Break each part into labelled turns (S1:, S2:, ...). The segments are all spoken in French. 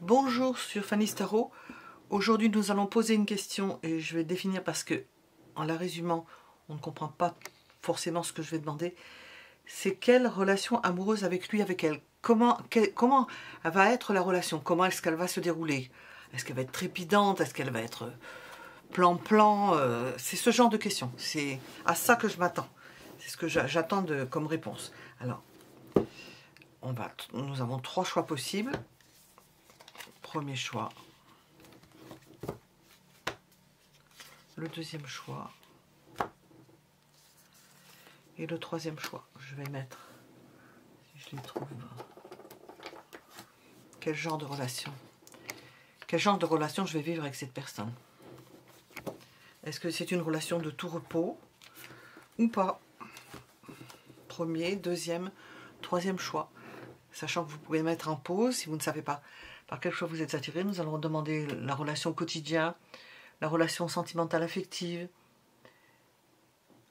S1: Bonjour sur Fanny Starot. Aujourd'hui nous allons poser une question et je vais définir parce que en la résumant on ne comprend pas forcément ce que je vais demander. C'est quelle relation amoureuse avec lui, avec elle. Comment va être la relation? Comment est-ce qu'elle va se dérouler? Est-ce qu'elle va être trépidante? Est-ce qu'elle va être plan-plan? C'est ce genre de questions. C'est à ça que je m'attends. C'est ce que j'attends comme réponse. Alors, nous avons 3 choix possibles. Premier choix. Le deuxième choix. Et le troisième choix. Je vais mettre, si je les trouve, quel genre de relation? Quel genre de relation je vais vivre avec cette personne? Est-ce que c'est une relation de tout repos ou pas? Premier, deuxième, troisième choix. Sachant que vous pouvez mettre en pause si vous ne savez pas par quel choix vous êtes attiré. Nous allons demander la relation quotidienne, la relation sentimentale affective,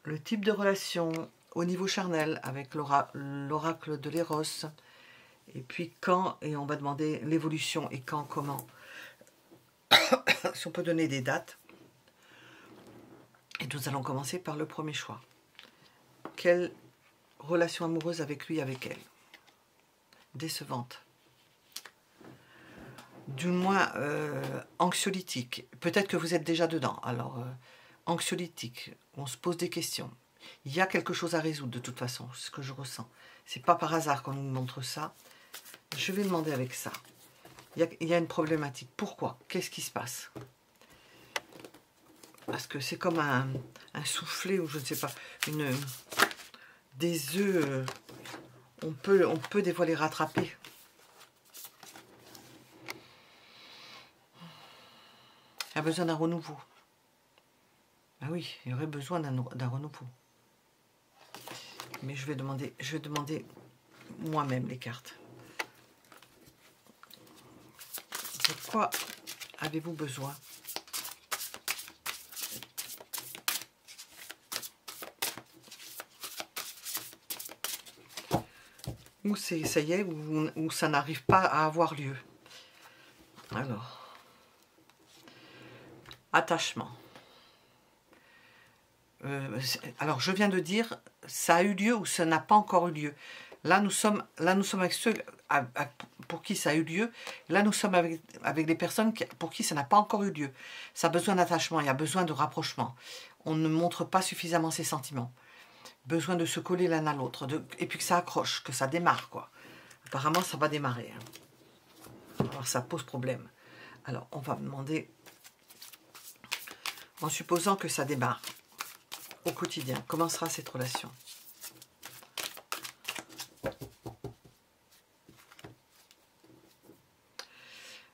S1: le type de relation au niveau charnel avec l'oracle de l'Eros, et puis quand, et on va demander l'évolution et quand, comment, si on peut donner des dates. Et nous allons commencer par le premier choix. Quelle relation amoureuse avec lui, avec elle? Décevante. Du moins anxiolytique. Peut-être que vous êtes déjà dedans. Alors, anxiolytique, on se pose des questions. Il y a quelque chose à résoudre de toute façon, c'est ce que je ressens. C'est pas par hasard qu'on nous montre ça. Je vais demander avec ça. Il y a une problématique. Pourquoi? Qu'est-ce qui se passe? Parce que c'est comme un soufflet ou je ne sais pas, des œufs. On peut des fois les rattraper. Il a besoin d'un renouveau. Ah oui, il y aurait besoin d'un renouveau. Mais je vais demander moi-même les cartes. De quoi avez-vous besoin? Ou ça y est, ou ça n'arrive pas à avoir lieu. Alors, attachement. Alors, je viens de dire, ça a eu lieu ou ça n'a pas encore eu lieu. Là, nous sommes avec ceux pour qui ça a eu lieu. Là, nous sommes avec des personnes pour qui ça n'a pas encore eu lieu. Ça a besoin d'attachement, il y a besoin de rapprochement. On ne montre pas suffisamment ses sentiments. Besoin de se coller l'un à l'autre, et puis que ça accroche, que ça démarre, quoi. Apparemment, ça va démarrer. Alors, ça pose problème. Alors, on va demander, en supposant que ça démarre au quotidien, comment sera cette relation?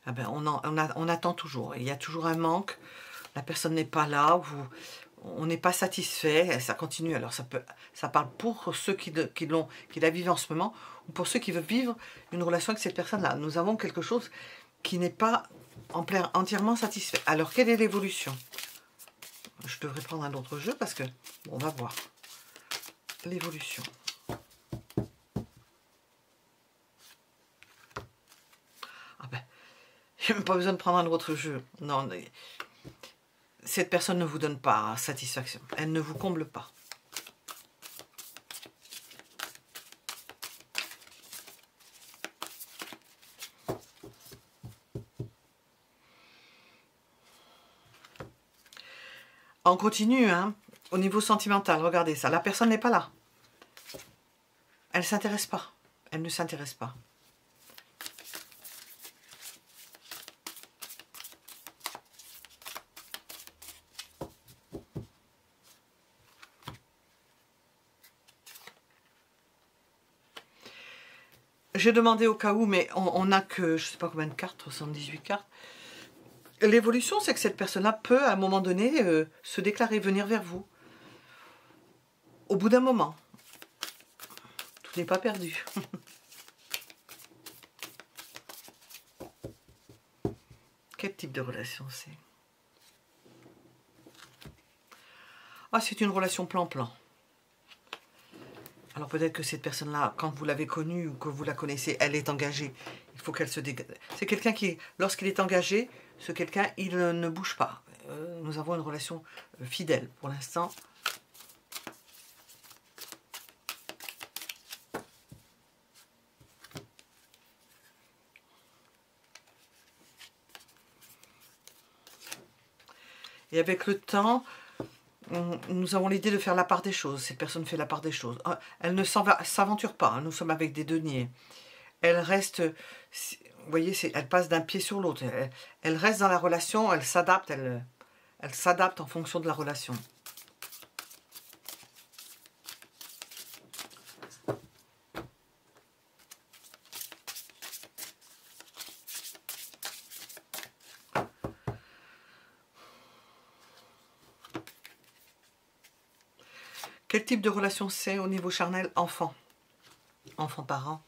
S1: Ah ben, on attend toujours. Il y a toujours un manque. La personne n'est pas là. On n'est pas satisfait. Ça continue. Alors, ça parle pour ceux qui la vivent en ce moment ou pour ceux qui veulent vivre une relation avec cette personne-là. Nous avons quelque chose qui n'est pas entièrement satisfait. Alors, quelle est l'évolution? Je devrais prendre un autre jeu parce que, bon, on va voir. L'évolution. Ah ben, il n'y a même pas besoin de prendre un autre jeu. Non, cette personne ne vous donne pas satisfaction. Elle ne vous comble pas. On continue, hein, au niveau sentimental, regardez ça. La personne n'est pas là. Elle ne s'intéresse pas. Elle ne s'intéresse pas. J'ai demandé au cas où, mais on n'a que, je ne sais pas combien de cartes, 78 cartes. L'évolution, c'est que cette personne-là peut, à un moment donné, se déclarer, venir vers vous. Au bout d'un moment. Tout n'est pas perdu. Quel type de relation c'est? Ah, c'est une relation plan-plan. Alors peut-être que cette personne-là, quand vous l'avez connue ou que vous la connaissez, elle est engagée. Il faut qu'elle se dégage. C'est quelqu'un qui, lorsqu'il est engagé, ce quelqu'un, il ne bouge pas. Nous avons une relation fidèle pour l'instant. Et avec le temps, nous avons l'idée de faire la part des choses. Cette personne fait la part des choses. Elle ne s'aventure pas. Nous sommes avec des deniers. Elle reste, vous voyez, elle passe d'un pied sur l'autre. Elle reste dans la relation, elle s'adapte. Elle s'adapte en fonction de la relation. Quel type de relation c'est au niveau charnel? Enfant. Enfant-parent.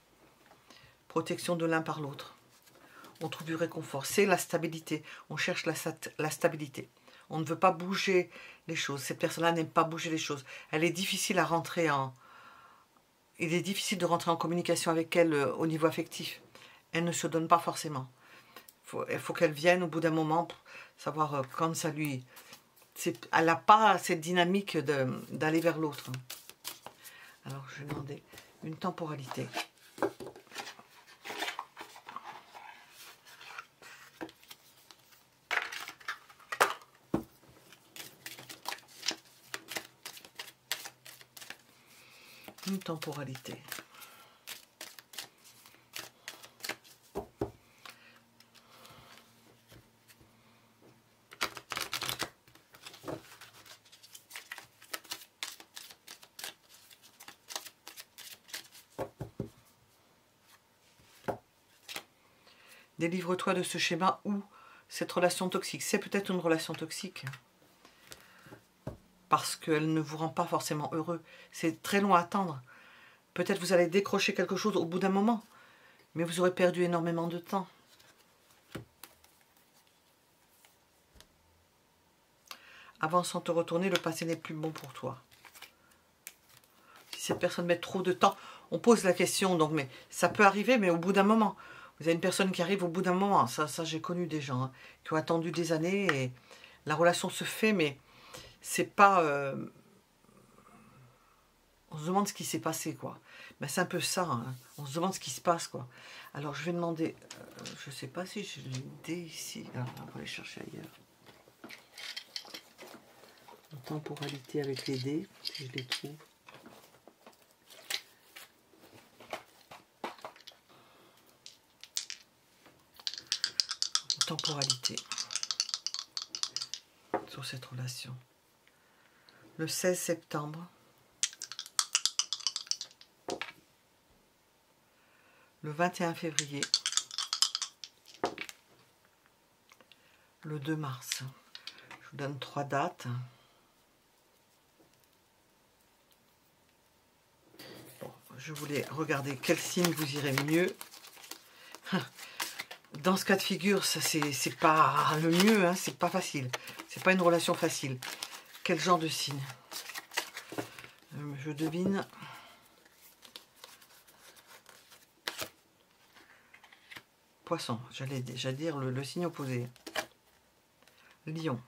S1: Protection de l'un par l'autre. On trouve du réconfort. C'est la stabilité. On cherche la stabilité. On ne veut pas bouger les choses. Cette personne-là n'aime pas bouger les choses. Elle est difficile à rentrer en... Il est difficile de rentrer en communication avec elle au niveau affectif. Elle ne se donne pas forcément. Il faut qu'elle vienne au bout d'un moment pour savoir quand ça lui... Elle n'a pas cette dynamique d'aller vers l'autre. Alors, je vais demander une temporalité. Une temporalité. Délivre-toi de ce schéma ou cette relation toxique. C'est peut-être une relation toxique. Parce qu'elle ne vous rend pas forcément heureux. C'est très long à attendre. Peut-être vous allez décrocher quelque chose au bout d'un moment. Mais vous aurez perdu énormément de temps. Avant sans te retourner, le passé n'est plus bon pour toi. Si cette personne met trop de temps, on pose la question, donc, mais ça peut arriver, mais au bout d'un moment. Vous avez une personne qui arrive au bout d'un moment. Ça j'ai connu des gens qui ont attendu des années et la relation se fait, mais c'est pas... on se demande ce qui s'est passé, quoi. Ben, c'est un peu ça, hein. On se demande ce qui se passe, quoi. Alors, je vais demander... je ne sais pas si j'ai l'idée ici. Alors, on va aller chercher ailleurs. En temporalité avec les dés, si je les trouve. En temporalité. Sur cette relation. Le 16 septembre. Le 21 février, le 2 mars. Je vous donne 3 dates. Bon, je voulais regarder quel signe vous irait mieux. Dans ce cas de figure, ça c'est pas le mieux, hein, c'est pas facile. C'est pas une relation facile. Quel genre de signe? Je devine... Poisson, j'allais dire le signe opposé. Lion.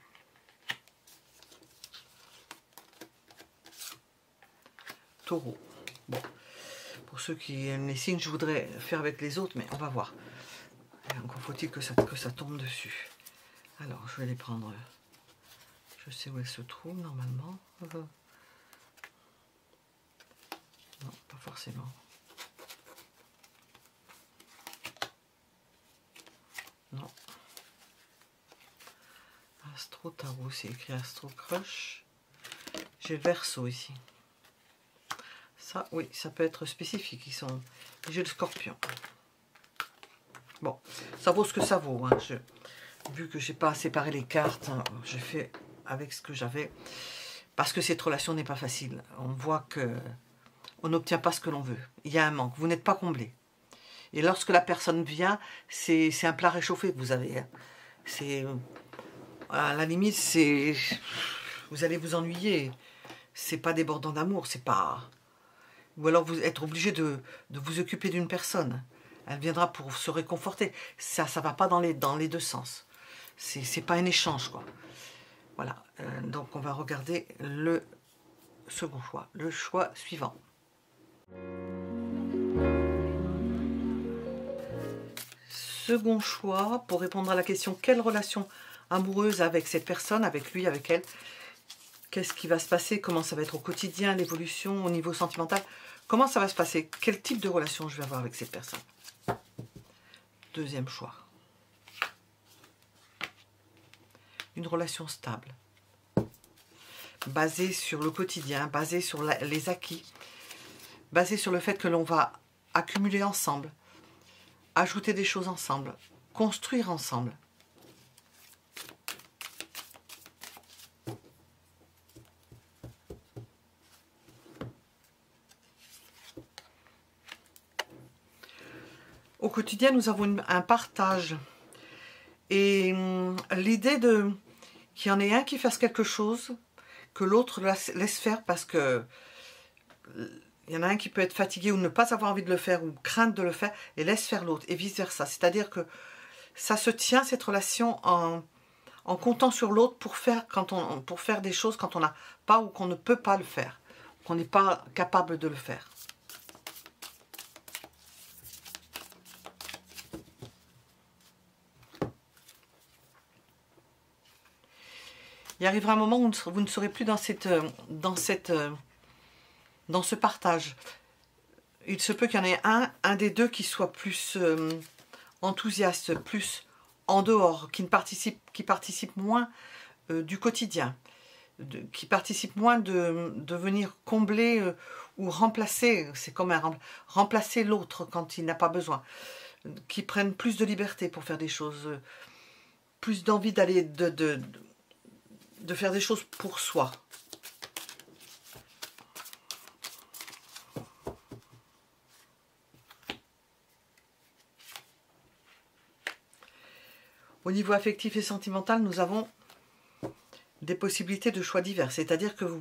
S1: Taureau. Bon, pour ceux qui aiment les signes, je voudrais faire avec les autres, mais on va voir. Encore faut-il que ça tombe dessus. Alors, je vais les prendre. Je sais où elles se trouvent normalement. Non, pas forcément. Non. Astro Tarot, c'est écrit Astro Crush. J'ai le Verseau ici. Ça, oui, ça peut être spécifique. J'ai le Scorpion. Bon, ça vaut ce que ça vaut. Hein. Vu que j'ai pas séparé les cartes, hein, j'ai fait avec ce que j'avais. Parce que cette relation n'est pas facile. On voit que on n'obtient pas ce que l'on veut. Il y a un manque. Vous n'êtes pas comblé. Et lorsque la personne vient, c'est un plat réchauffé que vous avez. Hein. C'est... À la limite, vous allez vous ennuyer. C'est pas débordant d'amour, c'est pas... Ou alors vous être obligé de vous occuper d'une personne. Elle viendra pour se réconforter. Ça ne va pas dans les deux sens. C'est pas un échange, quoi. Voilà. Donc on va regarder le second choix. Le choix suivant. Second choix, pour répondre à la question, quelle relation amoureuse avec cette personne, avec lui, avec elle? Qu'est-ce qui va se passer? Comment ça va être au quotidien, l'évolution, au niveau sentimental? Comment ça va se passer? Quel type de relation je vais avoir avec cette personne? Deuxième choix. Une relation stable, basée sur le quotidien, basée sur les acquis, basée sur le fait que l'on va accumuler ensemble, ajouter des choses ensemble, construire ensemble. Au quotidien, nous avons un partage. Et l'idée qu'il y en ait un qui fasse quelque chose, que l'autre laisse faire parce que il y en a un qui peut être fatigué ou ne pas avoir envie de le faire ou craindre de le faire et laisse faire l'autre et vice-versa. C'est-à-dire que ça se tient, cette relation, en comptant sur l'autre pour faire des choses quand on n'a pas ou qu'on ne peut pas le faire, qu'on n'est pas capable de le faire. Il arrivera un moment où vous ne serez plus dans ce partage. Il se peut qu'il y en ait un des deux qui soit plus enthousiaste, plus en dehors, qui participe moins du quotidien, qui participe moins de venir combler ou remplacer, c'est comme remplacer l'autre quand il n'a pas besoin, qui prennent plus de liberté pour faire des choses, plus d'envie d'aller de faire des choses pour soi. Au niveau affectif et sentimental, nous avons des possibilités de choix divers. C'est-à-dire que vous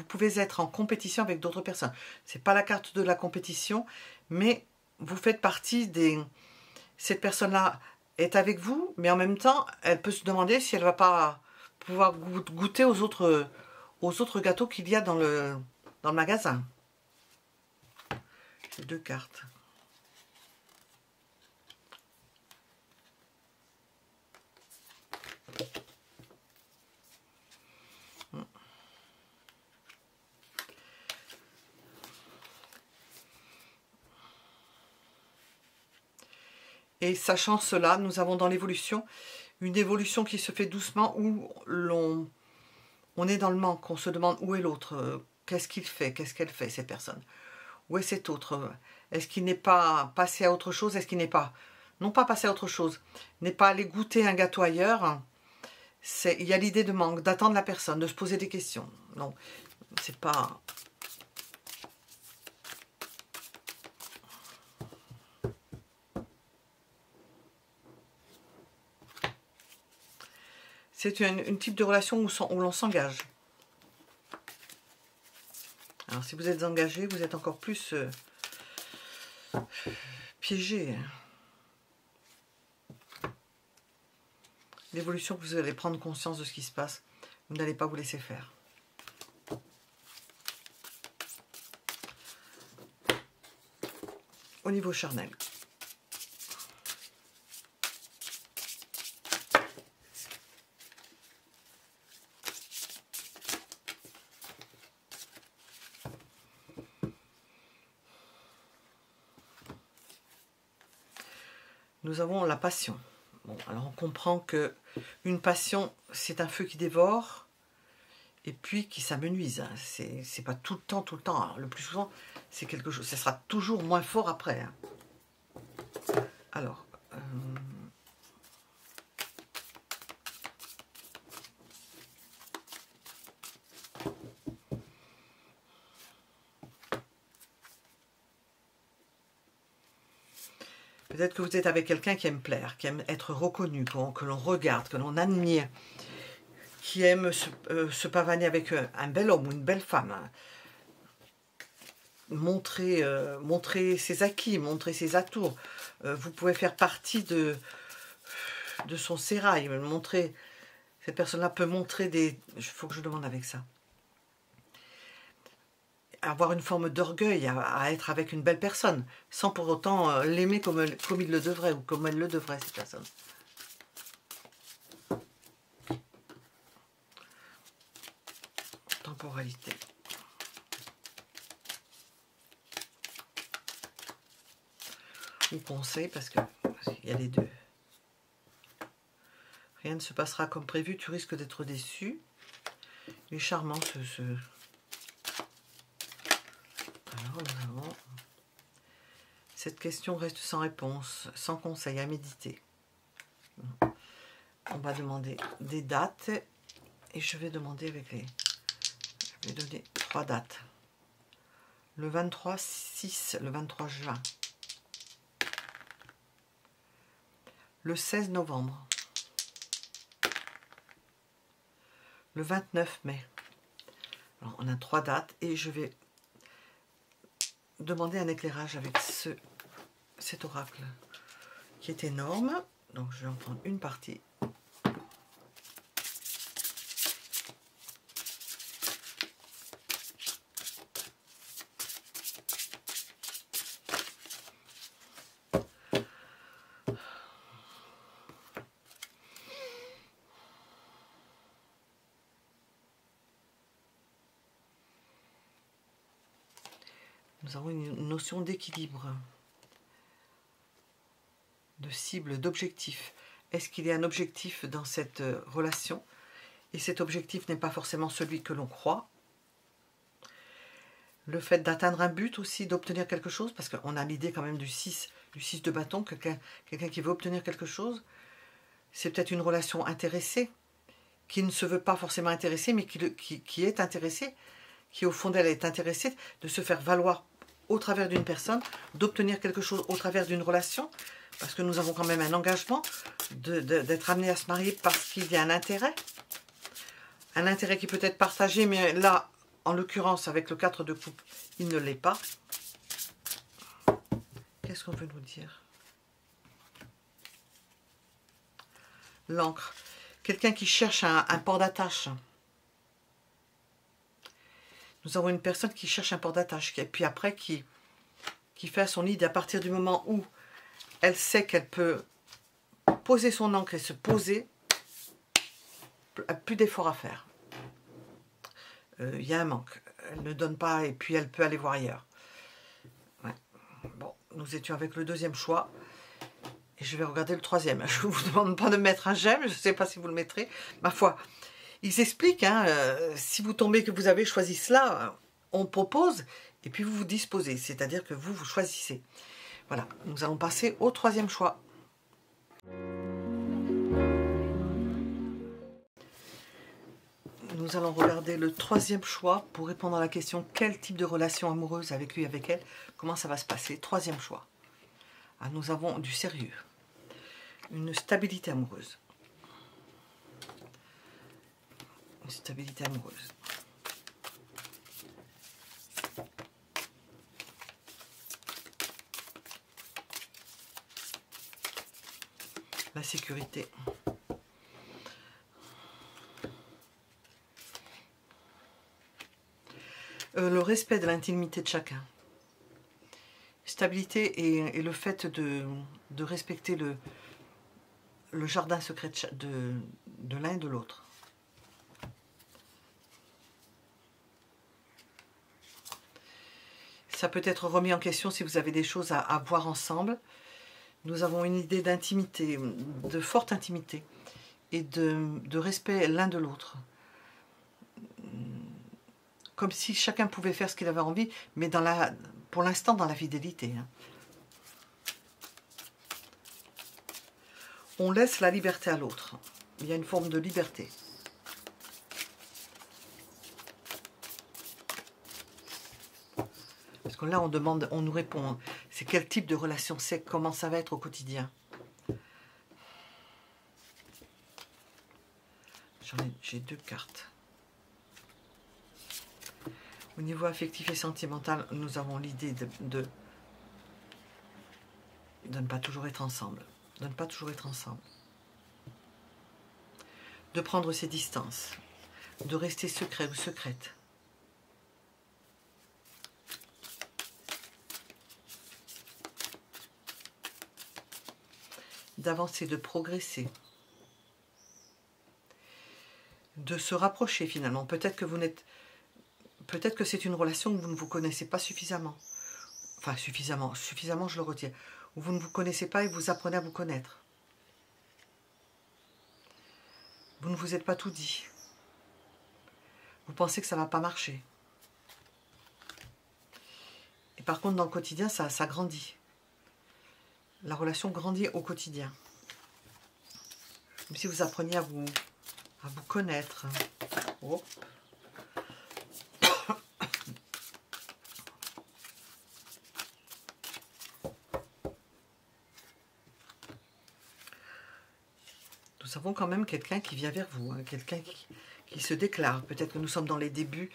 S1: pouvez être en compétition avec d'autres personnes. Ce n'est pas la carte de la compétition, mais vous faites partie des... Cette personne-là est avec vous, mais en même temps, elle peut se demander si elle ne va pas pouvoir goûter aux autres gâteaux qu'il y a dans le magasin. J'ai deux cartes. Et sachant cela, nous avons dans l'évolution, une évolution qui se fait doucement où on est dans le manque, on se demande où est l'autre, qu'est-ce qu'il fait, qu'est-ce qu'elle fait, cette personne. Où est cet autre? Est-ce qu'il n'est pas passé à autre chose? Est-ce qu'il n'est pas, non pas passé à autre chose, n'est pas allé goûter un gâteau ailleurs? Il y a l'idée de manque, d'attendre la personne, de se poser des questions. Non, c'est pas... C'est une type de relation où l'on s'engage. Alors, si vous êtes engagé, vous êtes encore plus piégé. L'évolution, vous allez prendre conscience de ce qui se passe. Vous n'allez pas vous laisser faire. Au niveau charnel. Nous avons la passion. Bon, alors on comprend que une passion, c'est un feu qui dévore et puis qui s'amenuise. Hein. C'est pas tout le temps. Alors, le plus souvent, c'est quelque chose. Ça sera toujours moins fort après. Hein. Alors, peut-être que vous êtes avec quelqu'un qui aime plaire, qui aime être reconnu, que l'on regarde, que l'on admire, qui aime se pavaner avec un bel homme ou une belle femme. montrer ses acquis, montrer ses atouts. Vous pouvez faire partie de son sérail. Cette personne-là peut montrer des... Il faut que je demande avec ça. Avoir une forme d'orgueil à être avec une belle personne, sans pour autant l'aimer comme il le devrait, ou comme elle le devrait, cette personne. Temporalité. Ou conseil, parce qu'il y a les deux. Rien ne se passera comme prévu, tu risques d'être déçu. Il est charmant ce... Alors, nous avons... Cette question reste sans réponse, sans conseil, à méditer. On va demander des dates et je vais demander avec les... Je vais donner 3 dates. Le 23/6, le 23 juin. Le 16 novembre. Le 29 mai. Alors, on a 3 dates et je vais demander un éclairage avec cet oracle qui est énorme. Donc je vais en prendre une partie. Nous avons une notion d'équilibre, de cible, d'objectif. Est-ce qu'il y a un objectif dans cette relation? Et cet objectif n'est pas forcément celui que l'on croit. Le fait d'atteindre un but aussi, d'obtenir quelque chose, parce qu'on a l'idée quand même du 6 de bâton, quelqu'un qui veut obtenir quelque chose. C'est peut-être une relation intéressée, qui ne se veut pas forcément intéressée, mais qui est intéressée, qui au fond d'elle est intéressée de se faire valoir au travers d'une personne, d'obtenir quelque chose au travers d'une relation, parce que nous avons quand même un engagement d'être amené à se marier parce qu'il y a un intérêt qui peut être partagé, mais là, en l'occurrence, avec le 4 de coupe, il ne l'est pas. Qu'est-ce qu'on veut nous dire? L'encre. Quelqu'un qui cherche un port d'attache. Nous avons une personne qui cherche un port d'attache, et puis après qui fait à son idée à partir du moment où elle sait qu'elle peut poser son encre et se poser, plus d'efforts à faire. Il y a un manque. Elle ne donne pas et puis elle peut aller voir ailleurs. Ouais. Bon, nous étions avec le deuxième choix. Et je vais regarder le troisième. Je ne vous demande pas de mettre un j'aime, je ne sais pas si vous le mettrez. Ma foi, ils expliquent, hein, si vous tombez que vous avez choisi cela, on propose et puis vous vous disposez. C'est-à-dire que vous choisissez. Voilà, nous allons passer au troisième choix. Nous allons regarder le troisième choix pour répondre à la question quel type de relation amoureuse avec lui, avec elle, comment ça va se passer. Troisième choix. Ah, nous avons du sérieux, une stabilité amoureuse. Une stabilité amoureuse. La sécurité. Le respect de l'intimité de chacun. Stabilité et le fait de respecter le jardin secret de l'un et de l'autre. Ça peut être remis en question si vous avez des choses à voir ensemble. Nous avons une idée d'intimité, de forte intimité et de respect l'un de l'autre. Comme si chacun pouvait faire ce qu'il avait envie, mais pour l'instant dans la fidélité. Hein. On laisse la liberté à l'autre. Il y a une forme de liberté. Parce que là, on nous répond, hein, c'est quel type de relation c'est, comment ça va être au quotidien. J'ai 2 cartes. Au niveau affectif et sentimental, nous avons l'idée de ne pas toujours être ensemble. De ne pas toujours être ensemble. De prendre ses distances. De rester secret ou secrète. D'avancer, de progresser. De se rapprocher finalement. Peut-être que c'est une relation où vous ne vous connaissez pas suffisamment. Enfin, suffisamment je le retiens. Où vous ne vous connaissez pas et vous apprenez à vous connaître. Vous ne vous êtes pas tout dit. Vous pensez que ça ne va pas marcher. Et par contre, dans le quotidien, ça grandit. La relation grandit au quotidien. Comme si vous appreniez à vous connaître. Oh. Nous avons quand même quelqu'un qui vient vers vous, hein, quelqu'un qui se déclare. Peut-être que nous sommes dans les débuts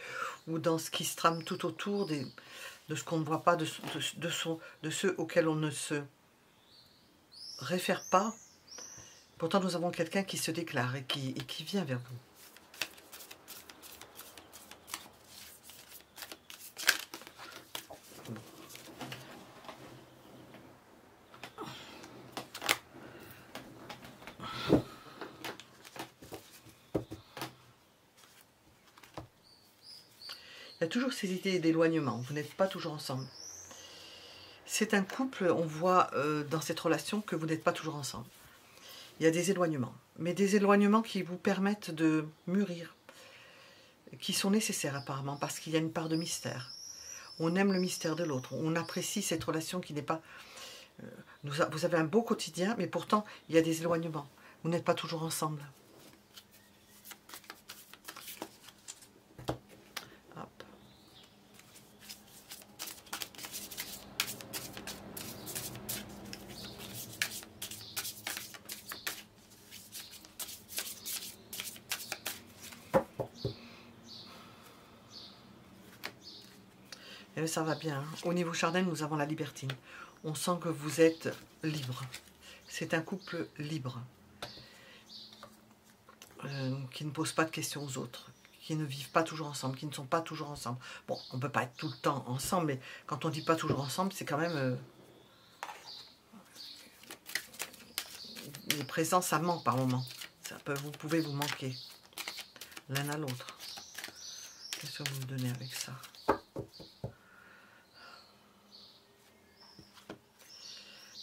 S1: ou dans ce qui se trame tout autour de ce qu'on ne voit pas, de ceux auxquels on ne se réfère pas. Pourtant, nous avons quelqu'un qui se déclare et qui vient vers vous. Il y a toujours ces idées d'éloignement, vous n'êtes pas toujours ensemble. C'est un couple, on voit dans cette relation que vous n'êtes pas toujours ensemble. Il y a des éloignements, mais des éloignements qui vous permettent de mûrir, qui sont nécessaires apparemment, parce qu'il y a une part de mystère. On aime le mystère de l'autre, on apprécie cette relation qui n'est pas... vous avez un beau quotidien, mais pourtant il y a des éloignements. Vous n'êtes pas toujours ensemble. Hop. Et ça va bien. Au niveau charnel, nous avons la libertine. On sent que vous êtes libre. C'est un couple libre. Qui ne pose pas de questions aux autres. Qui ne vivent pas toujours ensemble. Qui ne sont pas toujours ensemble. Bon, on ne peut pas être tout le temps ensemble. Mais quand on ne dit pas toujours ensemble, c'est quand même... les présences, ça manque par moments. Vous pouvez vous manquer. L'un à l'autre. Qu'est-ce que vous me donnez avec ça ?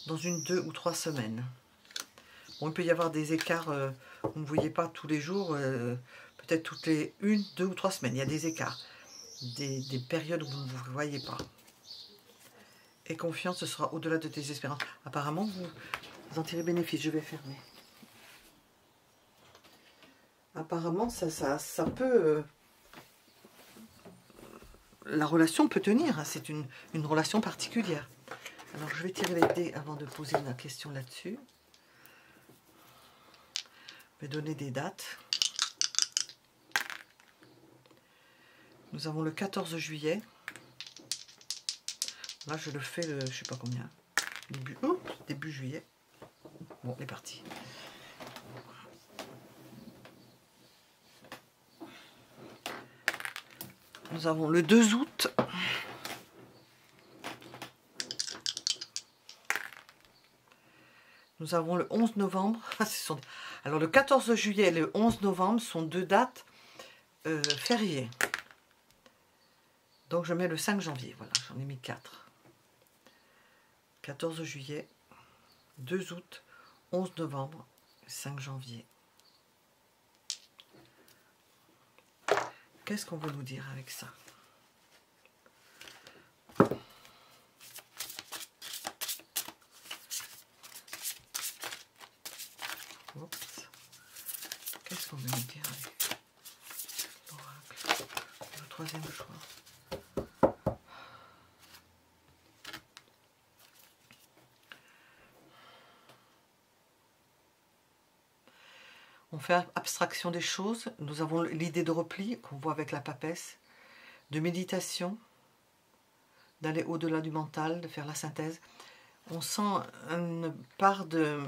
S1: Dans une 2 ou 3 semaines. Bon, il peut y avoir des écarts, vous ne voyez pas tous les jours, peut-être toutes les 1, 2 ou 3 semaines. Il y a des écarts, des périodes où vous ne vous voyez pas. Et confiance, ce sera au-delà de tes espérances. Apparemment, vous en tirez bénéfice. Je vais fermer. Apparemment, ça peut... la relation peut tenir. Hein, c'est une relation particulière. Alors, je vais tirer les dés avant de poser la question là-dessus. Je vais donner des dates. Nous avons le 14 juillet. Là, je le fais, je ne sais pas combien. Début juillet. Bon, on est parti. Nous avons le 2 août. Nous avons le 11 novembre. Alors, le 14 juillet et le 11 novembre sont deux dates fériées. Donc, je mets le 5 janvier. Voilà, j'en ai mis 4. 14 juillet, 2 août, 11 novembre, 5 janvier. Qu'est-ce qu'on veut nous dire avec ça ? Qu'est-ce qu'on veut nous dire avec l'oracle ? Le troisième choix. On fait abstraction des choses. Nous avons l'idée de repli qu'on voit avec la papesse. de méditation, d'aller au-delà du mental, de faire la synthèse. On sent une part de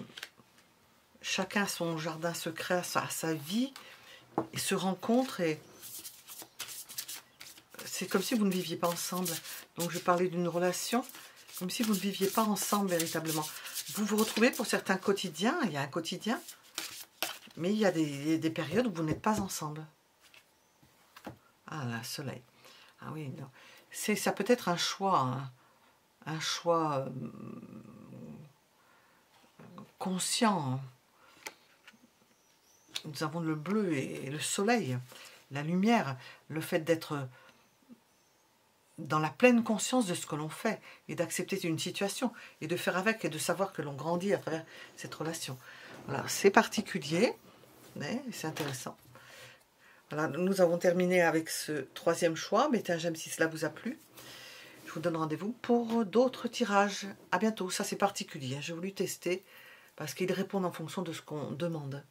S1: chacun son jardin secret, sa vie, et se rencontrent, et c'est comme si vous ne viviez pas ensemble. Donc je parlais d'une relation, comme si vous ne viviez pas ensemble véritablement. Vous vous retrouvez pour certains quotidiens, il y a un quotidien, mais il y a des périodes où vous n'êtes pas ensemble. Ah là, soleil. Ah oui, non. Ça peut être un choix, hein. Un choix conscient. Nous avons le bleu et le soleil, la lumière, le fait d'être dans la pleine conscience de ce que l'on fait et d'accepter une situation et de faire avec et de savoir que l'on grandit à travers cette relation. Voilà, c'est particulier, mais c'est intéressant. Voilà, nous avons terminé avec ce troisième choix. Mettez un j'aime si cela vous a plu. Je vous donne rendez-vous pour d'autres tirages. À bientôt. Ça, c'est particulier. J'ai voulu tester parce qu'ils répondent en fonction de ce qu'on demande.